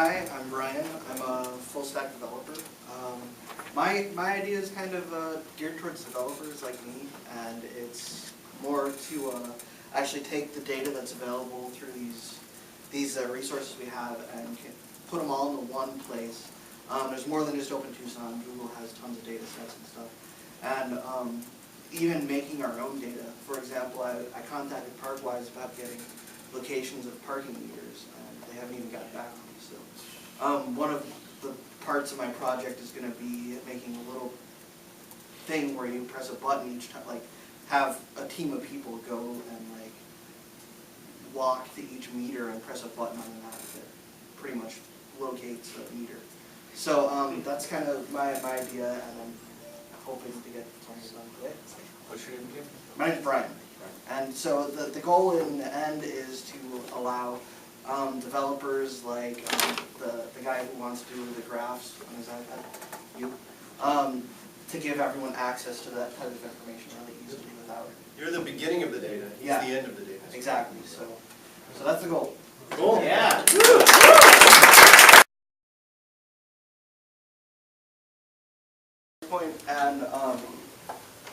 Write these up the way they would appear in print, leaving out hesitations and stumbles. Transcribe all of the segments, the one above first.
Hi, I'm Brian. I'm a full stack developer. My idea is kind of geared towards developers like me, and it's more to actually take the data that's available through these resources we have and put them all into one place. There's more than just Open Tucson. Google has tons of data sets and stuff. And even making our own data. For example, I contacted Parkwise about getting locations of parking meters, and they haven't even gotten back to me. So one of the parts of my project is going to be making a little thing where you press a button each time, like have a team of people go and like walk to each meter and press a button on the map that pretty much locates a meter. So that's kind of my idea, and I'm hoping to get something done today. What's your name again? My name's Brian. And so the goal in the end is to allow developers like the guy who wants to do the graphs on his iPad, you, to give everyone access to that type of information really easily without. You're the beginning of the data. He's Yeah. the end of the data. Exactly. So that's the goal. Cool. Yeah.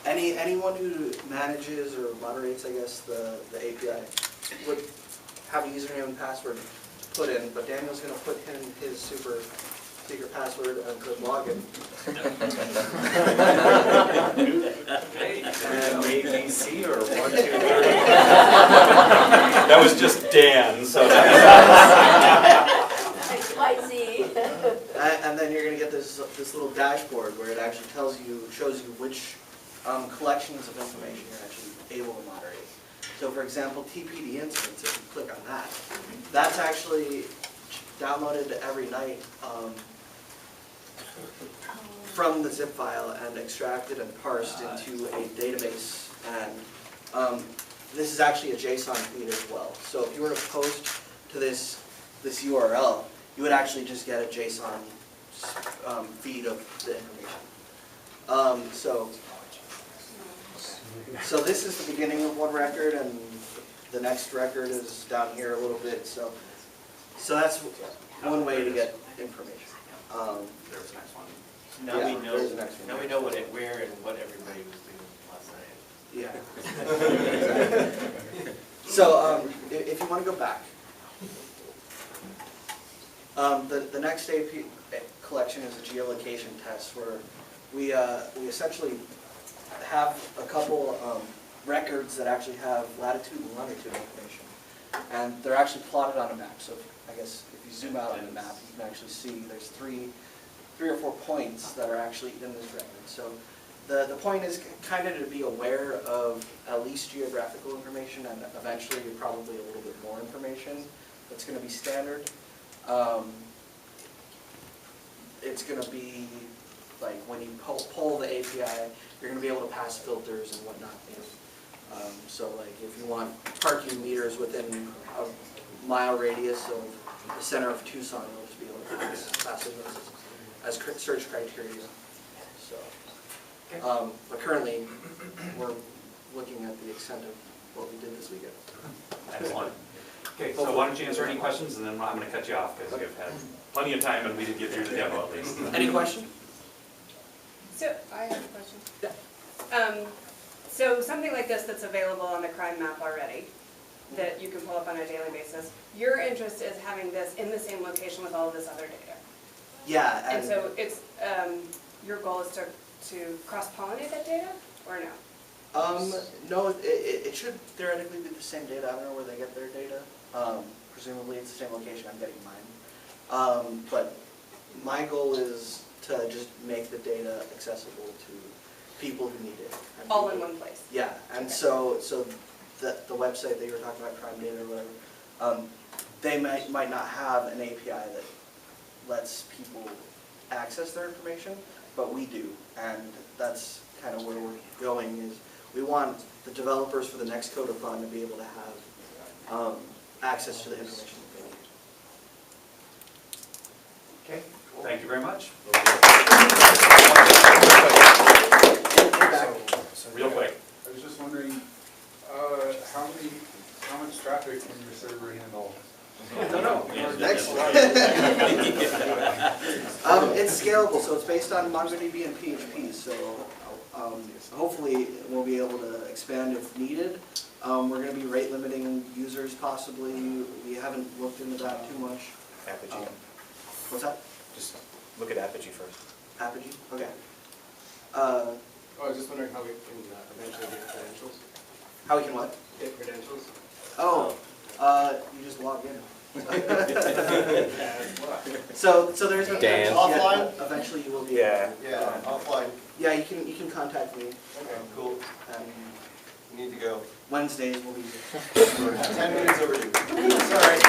And anyone who manages or moderates, I guess, the API would have a username and password put in, but Daniel's going to put in his super secret password and good login. And ABC or 1, 2, 3. That was just Dan, so XYZ. And then you're going to get this little dashboard where it actually shows you which collections of information you're actually able to moderate. So for example, TPD incidents, if you click on that, that's actually downloaded every night from the zip file and extracted and parsed into a database. And this is actually a JSON feed as well. So if you were to post to this URL, you would actually just get a JSON feed of the information. So this is the beginning of one record, and the next record is down here a little bit. So that's one way to get information. there's the next one. Now Yeah, we know. there's the next one. Now we know where and what everybody was doing last night. Yeah. Exactly. So if you want to go back, the next AP collection is a geolocation test where we essentially have a couple records that actually have latitude and longitude information, and they're actually plotted on a map. So I guess if you zoom out on the map, you can actually see there's three or four points that are actually in this record. So the point is kind of to be aware of at least geographical information, and eventually probably a little bit more information that's going to be standard. It's going to be like when you pull the API, you're going to be able to pass filters and whatnot. So like if you want parking meters within a mile radius of the center of Tucson, you'll just be able to pass those as search criteria. So, but currently, we're looking at the extent of what we did this weekend. Excellent. Okay, so why don't you answer any questions, and then I'm going to cut you off because we've had plenty of time and we did get through the demo at least. Any question? So, I have a question. Yeah. So something like this that's available on the crime map already, that you can pull up on a daily basis, your interest is having this in the same location with all of this other data. Yeah. And so it's, your goal is to cross-pollinate that data, or no? No, it should theoretically be the same data. I don't know where they get their data. Presumably it's the same location I'm getting mine. But my goal is to just make the data accessible to people who need it. All in one place? Yeah, and Okay. so the website that you were talking about, crime data or whatever, they might not have an API that lets people access their information, but we do, and that's kind of where we're going. Is we want the developers for the next codeathon to be able to have access to the information that they need. Okay, thank you very much. Real quick. I was just wondering, how much traffic can your server handle? No. Next. It's scalable, so it's based on MongoDB and PHP, so hopefully we'll be able to expand if needed. We're going to be rate limiting users possibly. We haven't looked into that too much. Apogee. What's that? Just look at Apogee first. Apogee? Okay. Oh, I was just wondering how we can eventually get credentials. How we can what? Get credentials. Oh, you just log in. As what? So there's Dan. offline. Eventually you will be. Yeah. Yeah, offline. Yeah, you can contact me. Okay, cool. And We need to go. Wednesdays will be. 10 minutes overdue. Sorry.